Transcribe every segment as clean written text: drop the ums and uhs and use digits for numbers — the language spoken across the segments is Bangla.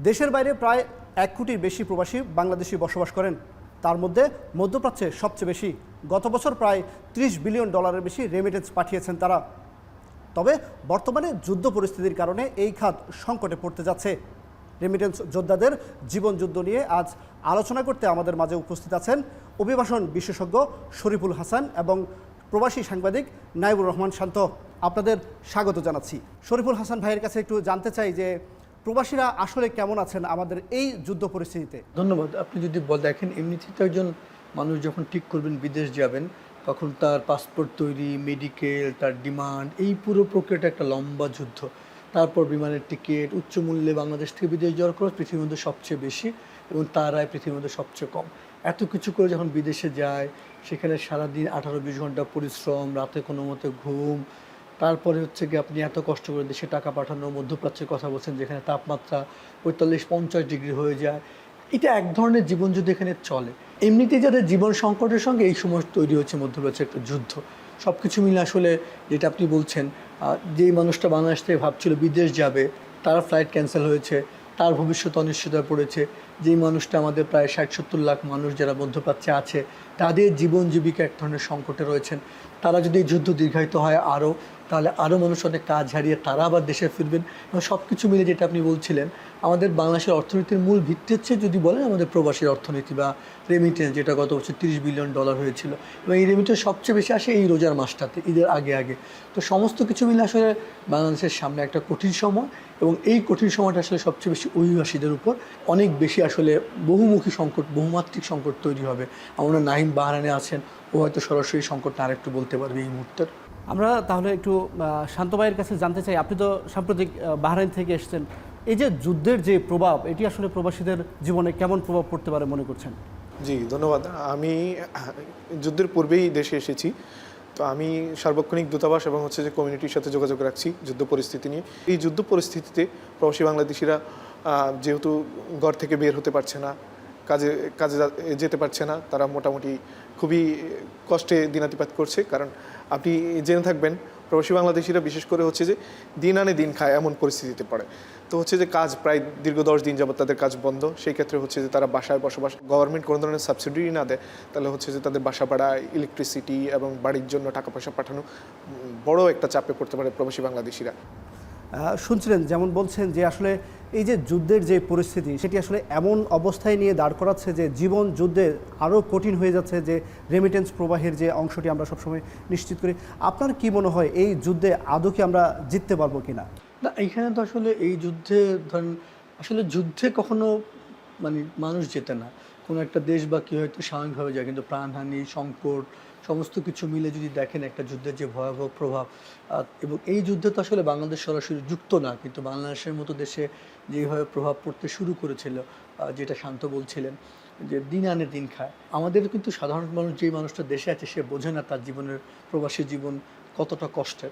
দেশের বাইরে প্রায় 1 কোটির বেশি প্রবাসী বাংলাদেশি বসবাস করেন। তার মধ্যে মধ্যপ্রাচ্যে সবচেয়ে বেশি। গত বছর প্রায় $30 বিলিয়ন বেশি রেমিটেন্স পাঠিয়েছেন তারা। তবে বর্তমানে যুদ্ধ পরিস্থিতির কারণে এই খাত সংকটে পড়তে যাচ্ছে। রেমিটেন্স যোদ্ধাদের জীবন যুদ্ধ নিয়ে আজ আলোচনা করতে আমাদের মাঝে উপস্থিত আছেন অভিবাসন বিশেষজ্ঞ শরীফুল হাসান এবং প্রবাসী সাংবাদিক নাইবুর রহমান শান্ত। আপনাদের স্বাগত জানাচ্ছি। শরীফুল হাসান ভাইয়ের কাছে একটু জানতে চাই যে প্রবাসীরা আসলে কেমন আছেন আমাদের এই যুদ্ধ পরিস্থিতিতে। ধন্যবাদ। আপনি যদি দেখেন, এমনিতে তো একজন মানুষ যখন ঠিক করবেন বিদেশ যাবেন, তখন তার পাসপোর্ট তৈরি, মেডিকেল, তার ডিমান্ড, এই পুরো প্রক্রিয়াটা একটা লম্বা যুদ্ধ। তারপর বিমানের টিকিট, উচ্চ মূল্যে বাংলাদেশ থেকে বিদেশ যাওয়ার খরচ পৃথিবীর মধ্যে সবচেয়ে বেশি এবং তার আয় পৃথিবীর মধ্যে সবচেয়ে কম। এত কিছু করে যখন বিদেশে যায়, সেখানে সারাদিন 18-20 ঘন্টা পরিশ্রম, রাতে কোনো মতে ঘুম, তারপরে হচ্ছে কি আপনি এত কষ্ট করে দেশে টাকা পাঠানো, মধ্যপ্রাচ্যের কথা বলছেন যেখানে তাপমাত্রা 45-50 ডিগ্রি হয়ে যায়। এটা এক ধরনের জীবনযুদ্ধ এখানে চলে। এমনিতেই যাদের জীবন সংকটের সঙ্গে এই সময় তৈরি হচ্ছে মধ্যপ্রাচ্যের একটা যুদ্ধ। সব কিছু মিলে আসলে যেটা আপনি বলছেন, যেই মানুষটা বাংলাদেশ থেকে ভাবছিল বিদেশ যাবে, তার ফ্লাইট ক্যান্সেল হয়েছে, তার ভবিষ্যৎ অনিশ্চয়তায় পড়েছে। যেই মানুষটা আমাদের প্রায় 60-70 লাখ মানুষ যারা মধ্যপ্রাচ্যে আছে, তাদের জীবন জীবিকা এক ধরনের সংকটে রয়েছেন। তারা যদি এই যুদ্ধ দীর্ঘায়িত হয় তাহলে আরও মানুষ অনেক কাজ হারিয়ে তারা আবার দেশে ফিরবেন। এবং সব কিছু মিলে যেটা আপনি বলছিলেন, আমাদের বাংলাদেশের অর্থনীতির মূল ভিত্তি হচ্ছে যদি বলেন আমাদের প্রবাসীর অর্থনীতি বা রেমিটেন্স, যেটা গত বছর $30 বিলিয়ন হয়েছিল। এবং এই রেমিটেন্স সবচেয়ে বেশি আসে এই রোজার মাসটাতে, ঈদের আগে। তো সমস্ত কিছু মিলে আসলে বাংলাদেশের সামনে একটা কঠিন সময়, এবং এই কঠিন সময়টা আসলে সবচেয়ে বেশি অভিবাসীদের উপর অনেক বেশি আসলে বহুমুখী সংকট, বহুমাত্রিক সংকট তৈরি হবে। আমরা নাহিম বাহরাইনে আছেন, ও হয়তো সরাসরি সংকটটা আরেকটু বলতে পারবে এই মুহূর্তের। আমরা তাহলে একটু শান্ত ভাইয়ের কাছে জানতে চাই, আপনি তো সাম্প্রতিক বাহরাইন থেকে এসেছেন, এই যে যুদ্ধের যে প্রভাব, এটি আসলে প্রবাসীদের জীবনে কেমন প্রভাব পড়তে পারে মনে করছেন? জি, ধন্যবাদ। আমি যুদ্ধের পূর্বেই দেশে এসেছি, তো আমি সার্বক্ষণিক দূতাবাস এবং যে কমিউনিটির সাথে যোগাযোগ রাখছি যুদ্ধ পরিস্থিতি নিয়ে। এই যুদ্ধ পরিস্থিতিতে প্রবাসী বাংলাদেশিরা যেহেতু ঘর থেকে বের হতে পারছে না, কাজে যেতে পারছে না, তারা মোটামুটি খুবই কষ্টে দিনাতিপাত করছে। কারণ আপনি জেনে থাকবেন, প্রবাসী বাংলাদেশিরা বিশেষ করে যে দিন আনে দিন খায় এমন পরিস্থিতিতে পড়ে। তো যে কাজ প্রায় দীর্ঘ 10 দিন যাবত তাদের কাজ বন্ধ। সেই ক্ষেত্রে যে তারা বাসায় বসবাস, গভর্নমেন্ট কোনো ধরনের সাবসিডি না দেয়, তাহলে যে তাদের বাসা ভাড়া, ইলেকট্রিসিটি এবং বাড়ির জন্য টাকা পয়সা পাঠানো বড় একটা চাপে পড়তে পারে প্রবাসী বাংলাদেশিরা। শুনছিলেন যেমন বলছেন যে আসলে এই যে যুদ্ধের যে পরিস্থিতি, সেটি আসলে এমন অবস্থায় নিয়ে দাঁড় করাচ্ছে যে জীবন যুদ্ধে আরও কঠিন হয়ে যাচ্ছে, যে রেমিটেন্স প্রবাহের যে অংশটি আমরা সবসময় নিশ্চিত করি। আপনার কি মনে হয় এই যুদ্ধে আদৌ কি আমরা জিততে পারবো কিনা? না, এইখানে তো আসলে এই যুদ্ধে ধরেন আসলে যুদ্ধে কখনো মানুষ জেতে না। কোনো একটা দেশ বা কি হয়তো সাময়িকভাবে যায়, কিন্তু প্রাণহানি, সংকট সমস্ত কিছু মিলে যদি দেখেন একটা যুদ্ধের যে ভয়াবহ প্রভাব, এবং এই যুদ্ধে তো আসলে বাংলাদেশ সরাসরি যুক্ত না, কিন্তু বাংলাদেশের মতো দেশে যেভাবে প্রভাব পড়তে শুরু করেছিল, যেটা শান্ত বলছিলেন যে দিন আনে দিন খায়, আমাদের কিন্তু সাধারণ মানুষ, যেই মানুষটা দেশে আছে সে বোঝে না তার জীবনের, প্রবাসী জীবন কতটা কষ্টের।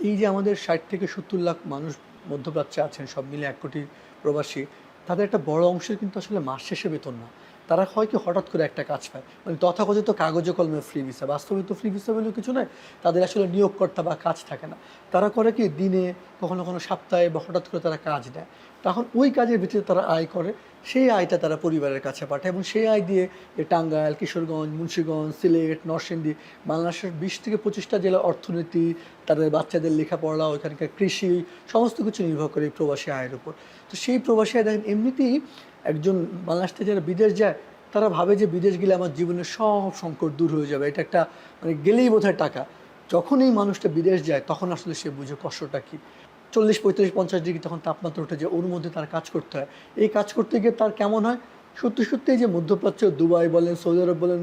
এই যে আমাদের 60-70 লাখ মানুষ মধ্যপ্রাচ্যে আছেন, সব মিলে 1 কোটি প্রবাসী, তাদের একটা বড় অংশের কিন্তু আসলে মাস শেষে বেতন না। তারা হয় কি হঠাৎ করে একটা কাজ পায়, তথাকথিত কাগজে কলমে ফ্রি ভিসা, বাস্তবে তো ফ্রি ভিসা বলেও কিছু নয়। তাদের আসলে নিয়োগকর্তা বা কাজ থাকে না। তারা করে কি দিনে, কখনো কোনো সপ্তাহে বা হঠাৎ করে তারা কাজ দেয়, তখন ওই কাজের ভিত্তিতে তারা আয় করে, সেই আয়টা তারা পরিবারের কাছে পাঠায়, এবং সেই আয় দিয়ে টাঙ্গাইল, কিশোরগঞ্জ, মুন্সিগঞ্জ, সিলেট, নরসিংদী, বাংলাদেশের 20-25টা জেলার অর্থনীতি, তাদের বাচ্চাদের লেখাপড়া, ওইখানকার কৃষি, সমস্ত কিছু নির্ভর করে এই প্রবাসী আয়ের উপর। তো সেই প্রবাসী আয় দেখেন, এমনিতেই একজন বাংলাদেশ থেকে যারা বিদেশ যায়, তারা ভাবে যে বিদেশ গেলে আমার জীবনের সব সংকট দূর হয়ে যাবে, এটা একটা গেলেই বোধহয় টাকা। যখন এই মানুষটা বিদেশ যায়, তখন আসলে সে বুঝে কষ্টটা কী। 40-45-50 ডিগ্রি তখন তাপমাত্রা উঠে যায়, ওর মধ্যে তার কাজ করতে হয়। এই কাজ করতে গিয়ে তার কেমন হয়, সত্যি যে মধ্যপ্রাচ্য, দুবাই বলেন, সৌদি আরব বলেন,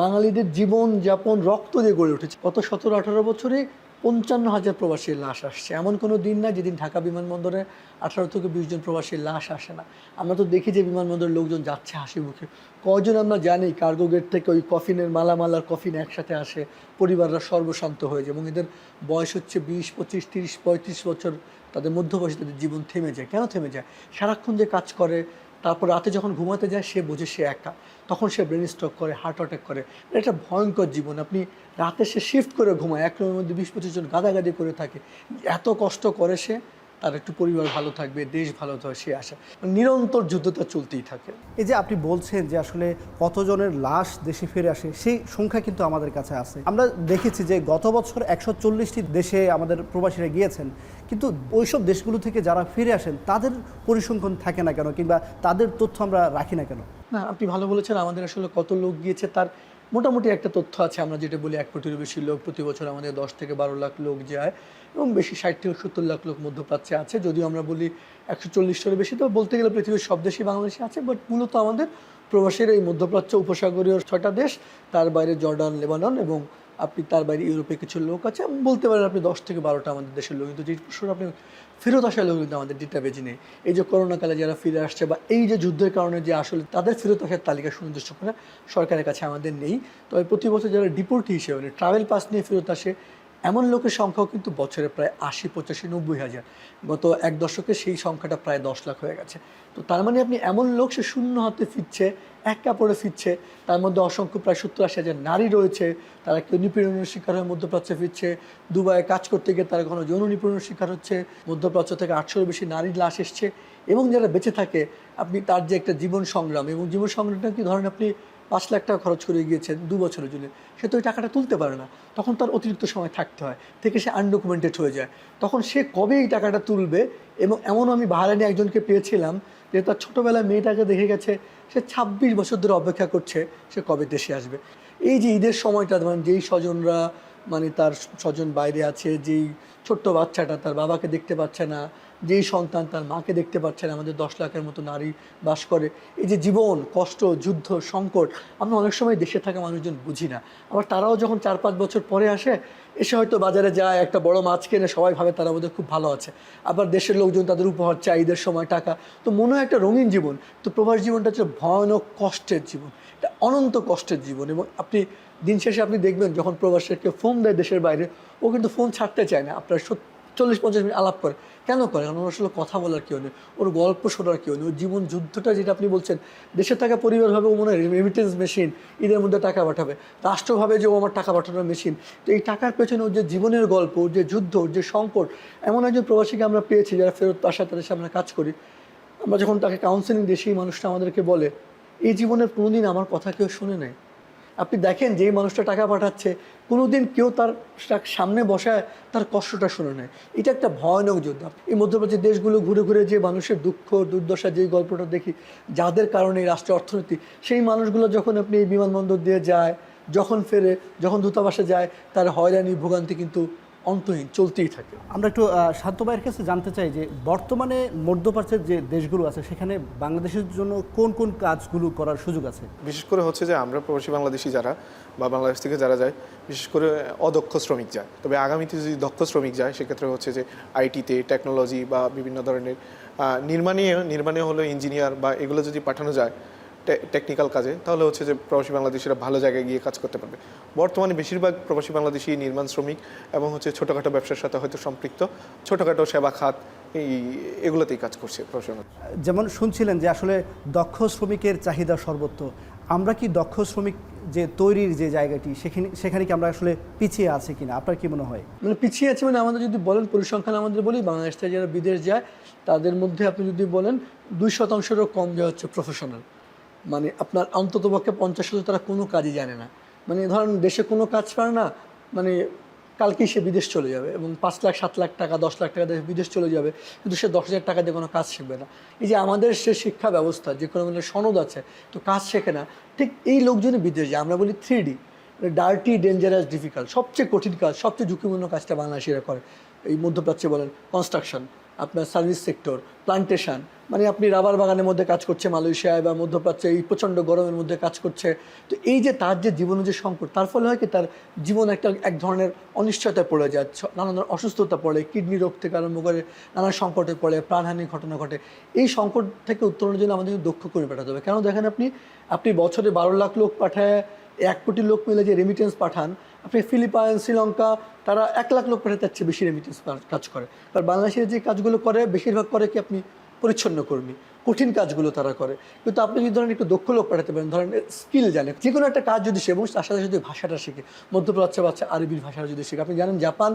বাঙালিদের জীবনযাপন রক্ত দিয়ে গড়ে উঠেছে। গত 17-18 বছরে 55,000 প্রবাসীর লাশ আসছে। এমন কোনো দিন না যেদিন ঢাকা বিমানবন্দরে 18-20 জন প্রবাসীর লাশ আসে না। আমরা তো দেখি যে বিমানবন্দরের লোকজন যাচ্ছে হাসি মুখে। কজন আমরা জানি কার্গো গেট থেকে ওই কফিনের মালামাল আর কফিন একসাথে আসে, পরিবাররা সর্বশান্ত হয়ে যায়, এবং এদের বয়স 20, 25, 30, 35 বছর, তাদের মধ্যবয়সে তাদের জীবন থেমে যায়। কেন থেমে যায়? সারাক্ষণ যে কাজ করে, তারপর রাতে যখন ঘুমাতে যায় সে বোঝে সে একা, তখন সে ব্রেন স্ট্রোক করে, হার্ট অ্যাটাক করে। এটা ভয়ঙ্কর জীবন। আপনি রাতে সে শিফট করে ঘুমায়, এক রুমের মধ্যে 20-25 জন গাদাগাদি করে থাকে, এত কষ্ট করে সে, তার একটু পরিবার ভালো থাকবে, দেশ ভালো থাকবে, সে আশা। নিরন্তর যুদ্ধটা চলতেই থাকে। এই যে আপনি বলছেন যে আসলে কতজনের লাশ দেশে ফিরে আসে, সেই সংখ্যা কিন্তু আমাদের কাছে আছে। আমরা দেখেছি যে গত বছর 140টি দেশে আমাদের প্রবাসীরা গিয়েছেন, কিন্তু ওইসব দেশগুলো থেকে যারা ফিরে আসেন তাদের পরিসংখ্যান থাকে না কেন, কিংবা তাদের তথ্য আমরা রাখি না কেন? না, আপনি ভালো বলেছেন। আমাদের আসলে কত লোক গিয়েছে তার মোটামুটি একটা তথ্য আছে। আমরা যেটা বলি 1 কোটিরও বেশি লোক, প্রতি বছর আমাদের 10 থেকে 12 লাখ লোক যায়, এবং বেশি 60 থেকে 70 লাখ লোক মধ্যপ্রাচ্যে আছে। যদিও আমরা বলি 140টারও বেশি, তো বলতে গেলে পৃথিবীর সব দেশই বাংলাদেশে আছে, বাট মূলত আমাদের প্রবাসীর এই মধ্যপ্রাচ্য উপসাগরীয় 6টা দেশ, তার বাইরে জর্ডান, লেবানন, এবং আপনি তার বাইরে ইউরোপে কিছু লোক আছে। বলতে পারেন আপনি 10 থেকে 12টা আমাদের দেশের লোক। কিন্তু যে প্রশ্ন আপনি ফেরত আসার লোক কিন্তু আমাদের ডেটাবেজ নেই। এই যে করোনাকালে যারা ফিরে আসছে, বা এই যে যুদ্ধের কারণে যে আসলে তাদের ফেরত আসার তালিকা সুনির্দিষ্ট করে সরকারের কাছে আমাদের নেই। তবে প্রতি বছর যারা ডিপোর্টি হিসেবে মানে ট্রাভেল পাস নিয়ে ফেরত আসে, এমন লোকের সংখ্যাও কিন্তু বছরে প্রায় 80, 85, 90 হাজার। গত 1 দশকে সেই সংখ্যাটা প্রায় 10 লাখ হয়ে গেছে। তো তার মানে আপনি এমন লোক, সে শূন্য হাতে ফিরছে, এক কাপড়ে ফিরছে। তার মধ্যে অসংখ্য প্রায় 70-80 হাজার নারী রয়েছে, তারা কেউ নিপীড়নের শিকার হয়ে মধ্যপ্রাচ্যে ফিরছে। দুবাইয়ে কাজ করতে গিয়ে তারা কোনো যৌন নিপীড়নের শিকার হচ্ছে। মধ্যপ্রাচ্য থেকে 800-এর বেশি নারীর লাশ এসছে। এবং যারা বেঁচে থাকে, আপনি তার যে একটা জীবন সংগ্রাম, এবং জীবন সংগ্রামটা কি ধরেন আপনি 5 লাখ টাকা খরচ করে গিয়েছেন 2 বছরের জন্য, সে তো ওই টাকাটা তুলতে পারে না, তখন তার অতিরিক্ত সময় থাকতে হয়, থেকে সে আনডকুমেন্টেড হয়ে যায়। তখন সে কবে এই টাকাটা তুলবে? এবং এমনও আমি বাহারানি একজনকে পেয়েছিলাম যে তার ছোটোবেলায় মেয়েটাকে দেখে গেছে, সে 26 বছর ধরে অপেক্ষা করছে সে কবে দেশে আসবে। এই যে ঈদের সময়টা, মানে যেই স্বজনরা, মানে তার স্বজন বাইরে আছে, যেই ছোট্ট বাচ্চাটা তার বাবাকে দেখতে পাচ্ছে না, যেই সন্তান তার মাকে দেখতে পাচ্ছে না, আমাদের 10 লাখের মতো নারী বাস করে। এই যে জীবন, কষ্ট, যুদ্ধ, সংকট, আমরা অনেক সময় দেশে থাকা মানুষজন বুঝি না। আবার তারাও যখন 4-5 বছর পরে আসে, এসে হয়তো বাজারে যায়, একটা বড় মাছ কেনে, সবাই ভাবে তারা বোধহয় খুব ভালো আছে। আবার দেশের লোকজন তাদের উপহার চায়, ঈদের সময় টাকা, তো মনে হয় একটা রঙিন জীবন। তো প্রবাস জীবনটা হচ্ছে ভয়ানক কষ্টের জীবন, এটা অনন্ত কষ্টের জীবন। এবং আপনি দিন শেষে আপনি দেখবেন, যখন প্রবাসে কেউ ফোন দেয় দেশের বাইরে, ও কিন্তু ফোন ছাড়তে চায় না, আপনার 40-50 মিনিট আলাপ করে। কেন করে? কারণ ওর আসলে কথা বলার কেউ নেই, ওর গল্প শোনার কেউ নেই। ওর জীবন যুদ্ধটা যেটা আপনি বলছেন, দেশে থাকা পরিবারভাবে ও মনে হয় রেমিটেন্স মেশিন, ঈদের মধ্যে টাকা পাঠাবে। রাষ্ট্রভাবে যে ও আমার টাকা পাঠানোর মেশিন। তো এই টাকার পেছনে ওর যে জীবনের গল্প, ওর যে যুদ্ধ, ওর যে সংকট। এমন একজন প্রবাসীকে আমরা পেয়েছি যারা ফেরত আসা, তাদের সামনে কাজ করি। আমরা যখন তাকে কাউন্সেলিং দিই, সেই মানুষটা আমাদেরকে বলে, এই জীবনের কোনোদিন আমার কথা কেউ শুনে নেয়। আপনি দেখেন, যেই মানুষটা টাকা পাঠাচ্ছে, কোনোদিন কেউ তার সামনে বসায় তার কষ্টটা শুনে নেয়। এটা একটা ভয়ানক যুদ্ধ। এই মধ্যপ্রাচ্যের দেশগুলো ঘুরে ঘুরে যে মানুষের দুঃখ দুর্দশা, যেই গল্পটা দেখি, যাদের কারণে এই রাষ্ট্রের অর্থনীতি, সেই মানুষগুলো যখন আপনি এই বিমানবন্দর দিয়ে যায়, যখন ফেরে, যখন দূতাবাসে যায়, তার হয়রানি ভোগান্তি কিন্তু অন্তহীন, চলতেই থাকে। আমরা একটু শান্ত ভাইয়ের কাছে জানতে চাই যে বর্তমানে মধ্যপ্রাচ্যের যে দেশগুলো আছে, সেখানে বাংলাদেশের জন্য কোন কোন কাজগুলো করার সুযোগ আছে? বিশেষ করে হচ্ছে যে আমরা প্রবাসী বাংলাদেশি যারা বা বাংলাদেশ থেকে যারা যায়, বিশেষ করে অদক্ষ শ্রমিক যায়। তবে আগামীতে যদি দক্ষ শ্রমিক যায়, সেক্ষেত্রে হচ্ছে যে আইটিতে, টেকনোলজি বা বিভিন্ন ধরনের নির্মাণে হলো ইঞ্জিনিয়ার বা এগুলো যদি পাঠানো যায় টেকনিক্যাল কাজে, তাহলে হচ্ছে যে প্রবাসী বাংলাদেশিরা ভালো জায়গায় গিয়ে কাজ করতে পারবে। বর্তমানে বেশিরভাগ প্রবাসী বাংলাদেশি নির্মাণ শ্রমিক এবং হচ্ছে ছোটোখাটো ব্যবসার সাথে হয়তো সম্পৃক্ত, ছোটোখাটো সেবা খাত, এগুলোতেই কাজ করছে প্রবাসী বাংলাদেশ। যেমন শুনছিলেন যে আসলে দক্ষ শ্রমিকের চাহিদা সর্বত্র, আমরা কি দক্ষ শ্রমিক যে তৈরির যে জায়গাটি, সেখানে কি আমরা আসলে পিছিয়ে আছি কিনা, আপনার কি মনে হয়? মানে পিছিয়ে আছে মানে, আমাদের যদি বলেন পরিসংখ্যান আমাদের বলি, বাংলাদেশ থেকে যারা বিদেশ যায় তাদের মধ্যে আপনি যদি বলেন 2%-রও কম যায় হচ্ছে প্রফেশনাল। মানে আপনার অন্ততপক্ষে 50% তারা কোনো কাজই জানে না। মানে ধরেন দেশে কোনো কাজ পারে না, মানে কালকেই সে বিদেশ চলে যাবে, এবং 5 লাখ 7 লাখ টাকা 10 লাখ টাকা দিয়ে বিদেশ চলে যাবে, কিন্তু সে 10,000 টাকা দিয়ে কোনো কাজ শিখবে না। এই যে আমাদের সে শিক্ষা ব্যবস্থা, যে কোনো মানে সনদ আছে তো কাজ শেখে না, ঠিক এই লোকজনই বিদেশ যায়। আমরা বলি 3D, ডার্টি, ডেঞ্জারাস, ডিফিকাল্ট। সবচেয়ে কঠিন কাজ, সবচেয়ে ঝুঁকিপূর্ণ কাজটা বাংলাদেশিরা করে। এই মধ্যপ্রাচ্যে বলেন কনস্ট্রাকশন, আপনার সার্ভিস সেক্টর, প্লান্টেশন, মানে আপনি রাবার বাগানের মধ্যে কাজ করছে মালয়েশিয়ায় বা মধ্যপ্রাচ্যে, এই প্রচণ্ড গরমের মধ্যে কাজ করছে। তো এই যে তার যে জীবনের যে সংকট, তার ফলে হয় কি, তার জীবন এক ধরনের অনিশ্চয়তায় পড়ে যায়, নানা ধরনের অসুস্থতা পড়ে, কিডনি রোগ থেকে আরম্ভ করে নানা সংকটে পড়ে, প্রাণহানির ঘটনা ঘটে। এই সংকট থেকে উত্তরণের জন্য আমাদের দক্ষ করে পাঠাতে হবে। কেন দেখেন, আপনি বছরে 12 লাখ লোক পাঠায় 1 কোটি লোক মিলে যে রেমিটেন্স পাঠান, আপনি ফিলিপাইন, শ্রীলঙ্কা, তারা 1 লাখ লোক পাঠাতে যাচ্ছে, বেশি রেমিটেন্স কাজ করে। আর বাংলাদেশের যে কাজগুলো করে, বেশিরভাগ করে কি, আপনি পরিচ্ছন্ন কর্মী, কঠিন কাজগুলো তারা করে। কিন্তু আপনি যদি ধরেন একটু দক্ষ লোক পাঠাতে পারেন, ধরেন স্কিল জানে, যে কোনো একটা কাজ যদি সে, এবং তার সাথে যদি ভাষাটা শিখে, মধ্যপ্রাচ্য বাচ্চা আরবির ভাষাটা যদি শিখে, আপনি জানেন জাপান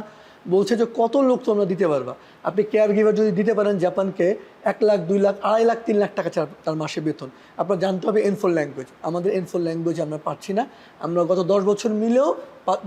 বলছে যে কত লোক তোমরা দিতে পারবা, আপনি কেয়ার গিভার যদি দিতে পারেন জাপানকে 1 লাখ 2 লাখ 2.5 লাখ 3 লাখ টাকা তার মাসে বেতন। আপনার জানতে হবে N4 ল্যাঙ্গুয়েজ, আমাদের N4 ল্যাঙ্গুয়েজ আমরা পাচ্ছি না। আমরা গত 10 বছর মিলেও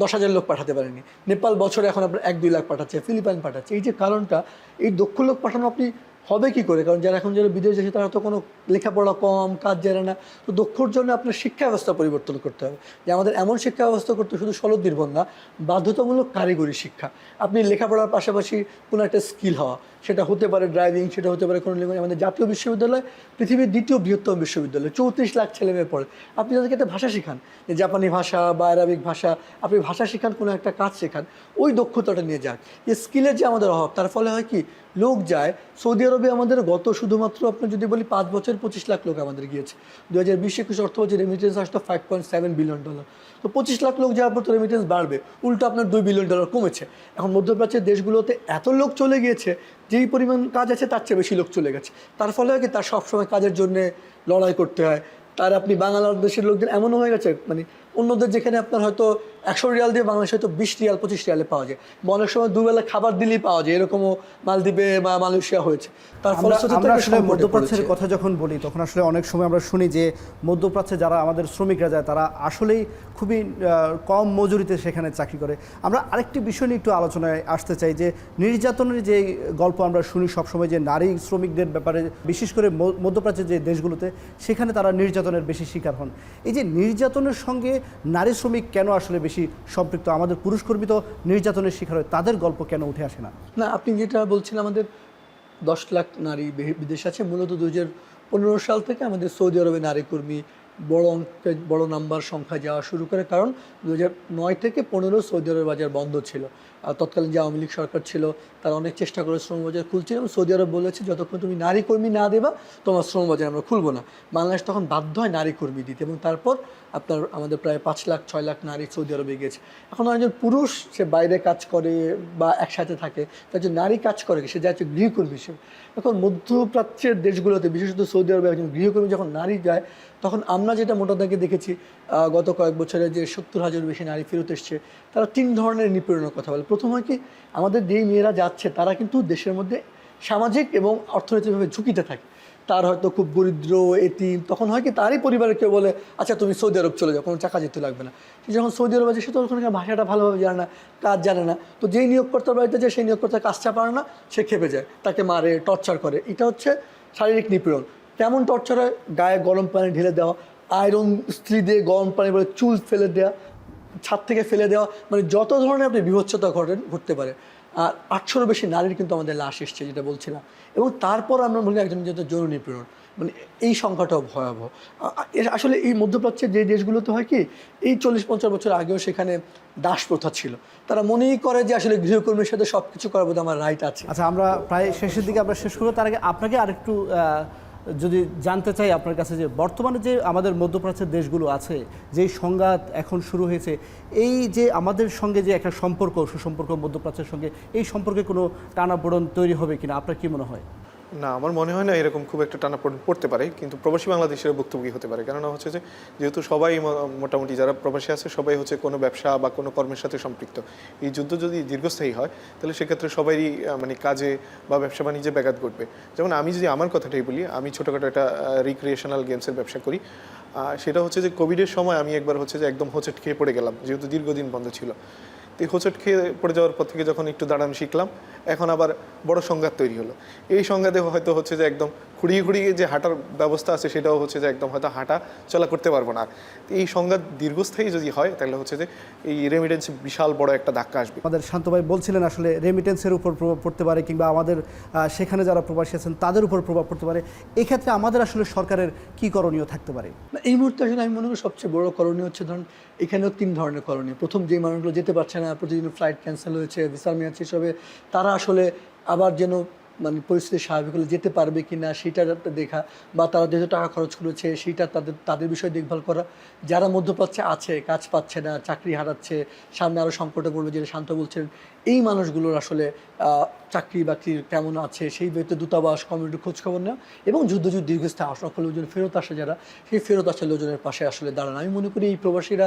10,000 লোক পাঠাতে পারিনি। নেপাল বছরে এখন আপনার 1-2 লাখ পাঠাচ্ছে, ফিলিপাইন পাঠাচ্ছে। এই যে কারণটা, এই দক্ষ লোক পাঠানো আপনি হবে কি করে? কারণ যারা এখন যারা বিদেশ যাচ্ছে তারা তো কোনো লেখাপড়া কম, কাজ জানে না। তো দক্ষর জন্য আপনার শিক্ষা ব্যবস্থা পরিবর্তন করতে হবে, যে আমাদের এমন শিক্ষা ব্যবস্থা করতে, শুধু ষোলো নির্ভর না, বাধ্যতামূলক কারিগরি শিক্ষা। আপনি লেখাপড়ার পাশাপাশি কোনো একটা স্কিল হওয়া, সেটা হতে পারে ড্রাইভিং, সেটা হতে পারে কোনো ল্যাঙ্গুয়েজ। আমাদের জাতীয় বিশ্ববিদ্যালয় পৃথিবীর 2য় বৃহত্তম বিশ্ববিদ্যালয়, 34 লাখ ছেলেমেয়ে পড়ে। আপনি তাদেরকে একটা ভাষা শেখান, যে জাপানি ভাষা বা আরবিক ভাষা, আপনি ভাষা শেখান, কোনো একটা কাজ শেখান, ওই দক্ষতাটা নিয়ে যাক। যে স্কিলের যে আমাদের অভাব, তার ফলে হয় কি, লোক যায় সৌদি আরবে। আমাদের গত শুধুমাত্র আপনার যদি বলি 5 বছর 25 লাখ লোক আমাদের গিয়েছে। 2020-21 অর্থ বছর রেমিটেন্স আসতো $5.7 বিলিয়ন। তো 25 লাখ লোক যাওয়ার পর তো রেমিটেন্স বাড়বে, উল্টো আপনার $2 বিলিয়ন কমেছে। এখন মধ্যপ্রাচ্যের দেশগুলোতে এত লোক চলে গিয়েছে, যেই পরিমাণ কাজ আছে তার চেয়ে বেশি লোক চলে গেছে। তার ফলে হয় কি, তার সবসময় কাজের জন্যে লড়াই করতে হয়। তার আপনি বাংলাদেশের লোকদের এমনও হয়ে গেছে, মানে অন্যদের যেখানে আপনার হয়তো 100 রিয়াল দিয়ে বাংলাদেশে হয়তো 20 রিয়াল 25 রিয়ালে পাওয়া যায়, বা অনেক সময় দুবেলা খাবার দিলেই পাওয়া যায়, এরকমও মালদ্বীপে বা মালয়েশিয়া হয়েছে। তার আমরা আসলে মধ্যপ্রাচ্যের কথা যখন বলি, তখন আসলে অনেক সময় আমরা শুনি যে মধ্যপ্রাচ্যে যারা আমাদের শ্রমিকরা যায়, তারা আসলেই খুবই কম মজুরিতে সেখানে চাকরি করে। আমরা আরেকটি বিষয় নিয়ে একটু আলোচনায় আসতে চাই, যে নির্যাতনের যে গল্প আমরা শুনি সবসময়, যে নারী শ্রমিকদের ব্যাপারে, বিশেষ করে মধ্যপ্রাচ্যের যে দেশগুলোতে, সেখানে তারা নির্যাতনের বেশি শিকার হন। এই যে নির্যাতনের সঙ্গে নারী শ্রমিক কেন আসলে বেশি সম্পৃক্ত? আমাদের পুরুষ কর্মী তো নির্যাতনের শিকার হয়, তাদের গল্প কেন উঠে আসে না? না, আপনি যেটা বলছেন, আমাদের 10 লাখ নারী বিদেশে আছে। মূলত 2015 সাল থেকে আমাদের সৌদি আরবে নারী কর্মী বড় নাম্বার সংখ্যা যাওয়া শুরু করে। কারণ 2009 থেকে 15 সৌদি আরবের বাজার বন্ধ ছিল। আর তৎকালীন যে আওয়ামী লীগ সরকার ছিল, তারা অনেক চেষ্টা করে শ্রমবাজার খুলছিল, এবং সৌদি আরব বলেছে যতক্ষণ তুমি নারী কর্মী না দেবা, তোমার শ্রমবাজার আমরা খুলবো না। বাংলাদেশ তখন বাধ্য হয় নারী কর্মী দিতে, এবং তারপর আমাদের প্রায় 5 লাখ 6 লাখ নারী সৌদি আরবে গিয়েছে। এখন একজন পুরুষ সে বাইরে কাজ করে বা একসাথে থাকে, তার যে নারী কাজ করে, সে যাচ্ছে গৃহকর্মী হিসেবে। এখন মধ্যপ্রাচ্যের দেশগুলোতে, বিশেষত সৌদি আরবে, একজন গৃহকর্মী যখন নারী যায়, তখন আমরা যেটা মোটা দাগে দেখেছি, গত কয়েক বছরে যে 70,000 বেশি নারী ফেরত এসছে, তারা 3 ধরনের নিপীড়নের কথা বলে। প্রথম হয় কি, আমাদের যেই মেয়েরা যাচ্ছে তারা কিন্তু দেশের মধ্যে সামাজিক এবং অর্থনৈতিকভাবে ঝুঁকিতে থাকে। তার হয়তো খুব দরিদ্র, এতিম, তখন হয় কি, তারই পরিবারের কেউ বলে, আচ্ছা তুমি সৌদি আরব চলে যাও, কোনো টাকা যেতে লাগবে না। সে যখন সৌদি আরবে যায়, সে তো ওখানকার ভাষাটা ভালোভাবে জানে না, কাজ জানে না। তো যেই নিয়োগকর্তার বাড়িতে যায়, সেই নিয়োগকর্তার কাজটা পারে না, সে খেপে যায়, তাকে মারে, টর্চার করে। এটা হচ্ছে শারীরিক নিপীড়ন। কেমন টর্চার হয়? গায়ে গরম পানি ঢেলে দেওয়া, আয়রন ইস্ত্রি দিয়ে গরম পানি বলে চুল ফেলে দেওয়া, ছাদ থেকে ফেলে দেওয়া, মানে যত ধরনের আপনি বিভৎসতা ঘটতে পারে। আর 800-র বেশি নারীর কিন্তু আমাদের লাশ এসছে, যেটা বলছিলাম। এবং তারপর আমরা বলি একজন যেহেতু যৌন নিপীড়ন, মানে এই সংখ্যাটাও ভয়াবহ। আসলে এই মধ্যপ্রাচ্যের যে দেশগুলোতে হয় কি, এই 40-50 বছর আগেও সেখানে দাস প্রথা ছিল। তারা মনেই করে যে আসলে গৃহকর্মীর সাথে সব কিছু করার বোধ আমার রাইট আছে। আচ্ছা, আমরা প্রায় শেষের দিকে আমরা শেষ করবো। তার আগে আপনাকে আরেকটু যদি জানতে চাই আপনার কাছে, যে বর্তমানে যে আমাদের মধ্যপ্রাচ্যের দেশগুলো আছে, যেই সংঘাত এখন শুরু হয়েছে, এই যে আমাদের সঙ্গে যে একটা সম্পর্ক, সুসম্পর্ক মধ্যপ্রাচ্যের সঙ্গে, এই সম্পর্কে কোনো টানাপোড়েন তৈরি হবে কিনা, আপনার কি মনে হয়? না, আমার মনে হয় না এরকম খুব একটা টানাপোড়েন পড়তে পারে, কিন্তু প্রবাসী বাংলাদেশের বক্তব্য হতে পারে। কেননা হচ্ছে যে, যেহেতু সবাই মোটামুটি যারা প্রবাসী আছে, সবাই হচ্ছে কোনো ব্যবসা বা কোনো কর্মের সাথে সম্পৃক্ত। এই যুদ্ধ যদি দীর্ঘস্থায়ী হয়, তাহলে সেক্ষেত্রে সবারই মানে কাজে বা ব্যবসা বাণিজ্যে ব্যাঘাত ঘটবে। যেমন আমি যদি আমার কথাটাই বলি, আমি ছোটোখাটো একটা রিক্রিয়েশনাল গেমসের ব্যবসা করি। সেটা হচ্ছে যে, কোভিডের সময় আমি একবার হচ্ছে যে একদম হোঁচট খেয়ে পড়ে গেলাম, যেহেতু দীর্ঘদিন বন্ধ ছিল। তো এই হোঁচট খেয়ে পড়ে যাওয়ার পর থেকে যখন একটু দাঁড়ানো শিখলাম, এখন আবার বড় সংঘাত তৈরি হলো। এই সংঘাতে হয়তো হচ্ছে যে একদম খুঁড়িয়ে যে হাঁটার ব্যবস্থা আছে, সেটাও হচ্ছে যে একদম হয়তো হাঁটা চলা করতে পারবো না। তো এই সংঘাত দীর্ঘস্থায়ী যদি হয়, তাহলে হচ্ছে যে এই রেমিটেন্সে বিশাল বড় একটা ধাক্কা আসবে। আমাদের শান্ত ভাই বলছিলেন আসলে রেমিটেন্সের উপর প্রভাব পড়তে পারে, কিংবা আমাদের সেখানে যারা প্রবাসী আছেন তাদের উপর প্রভাব পড়তে পারে। এক্ষেত্রে আমাদের আসলে সরকারের কি করণীয় থাকতে পারে? এই মুহূর্তে আসলে আমি মনে করি সবচেয়ে বড় করণীয় হচ্ছে, ধরুন এখানেও 3 ধরনের করণীয়। প্রথম, যে মানুষগুলো যেতে পারছে না, প্রতিদিন ফ্লাইট ক্যান্সেল হয়েছে, ভিসার মেয়াদ শেষ হবে, তারা আসলে আবার যেন মানে পরিস্থিতি স্বাভাবিক হলে যেতে পারবে কি না সেটা দেখা, বা তারা যেহেতু টাকা খরচ করেছে সেইটা তাদের বিষয়ে দেখভাল করা। যারা মধ্যপ্রাচ্যে আছে, কাজ পাচ্ছে না, চাকরি হারাচ্ছে, সামনে আরও সংকটে পড়বে, যেটা শান্ত বলছেন, এই মানুষগুলোর আসলে চাকরি বাকরির কেমন আছে সেই ভিত্তিতে দূতাবাস, কমিউনিটি খোঁজখবর নেওয়া, এবং যুদ্ধ দীর্ঘস্থায়ী অসংখ্য লোকজন ফেরত আসে যারা, সেই ফেরত আসা লোকজনের পাশে আসলে দাঁড়ানো। আমি মনে করি এই প্রবাসীরা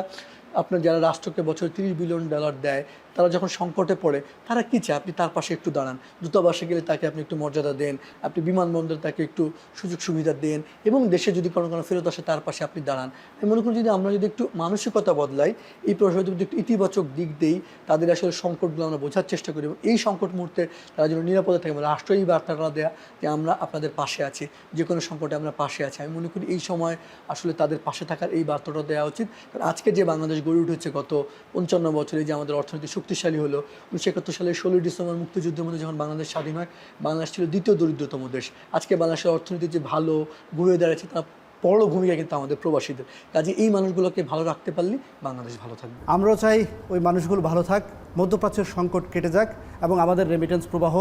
আপনার যারা রাষ্ট্রকে বছরে $30 বিলিয়ন দেয়, তারা যখন সংকটে পড়ে তারা কী চায়, আপনি তার পাশে একটু দাঁড়ান। দূতাবাসে গেলে তাকে আপনি একটু মর্যাদা দেন, আপনি বিমানবন্দরে তাকে একটু সুযোগ সুবিধা দেন, এবং দেশে যদি কোনো ফেরত আসে তার পাশে আপনি দাঁড়ান। আমি মনে করি যদি আমরা যদি একটু মানসিকতা বদলাই, এই প্রশ্নের যদি একটু ইতিবাচক দিক দেই, তাদের আসলে সংকটগুলো আমরা বোঝার চেষ্টা করি, এবং এই সংকট মুহূর্তে তারা যেন নিরাপদে থাকে, রাষ্ট্র এই বার্তাটা দেয়া যে আমরা আপনাদের পাশে আছি, যে কোনো সংকটে আমরা পাশে আছি। আমি মনে করি এই সময় আসলে তাদের পাশে থাকার এই বার্তাটা দেওয়া উচিত। কারণ আজকে যে বাংলাদেশ গড়ে উঠেছে গত 55 বছরে, যে আমাদের অর্থনীতি শক্তিশালী হলো, 1971 সালের 16 ডিসেম্বর মুক্তিযুদ্ধের মধ্যে যখন বাংলাদেশ স্বাধীন হয়, বাংলাদেশ ছিল দ্বিতীয় দরিদ্রতম দেশ। আজকে বাংলাদেশের অর্থনীতি যে ভালো ঘুরে দাঁড়াচ্ছে, তার বড় ভূমিকা কিন্তু আমাদের প্রবাসীদের। কাজে এই মানুষগুলোকে ভালো রাখতে পারলে বাংলাদেশ ভালো থাকবে। আমরাও চাই ওই মানুষগুলো ভালো থাক, মধ্যপ্রাচ্যের সংকট কেটে যাক, এবং আমাদের রেমিটেন্স প্রবাহ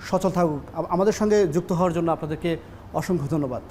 সচল থাকুক। আমাদের সঙ্গে যুক্ত হওয়ার জন্য আপনাদেরকে অসংখ্য ধন্যবাদ।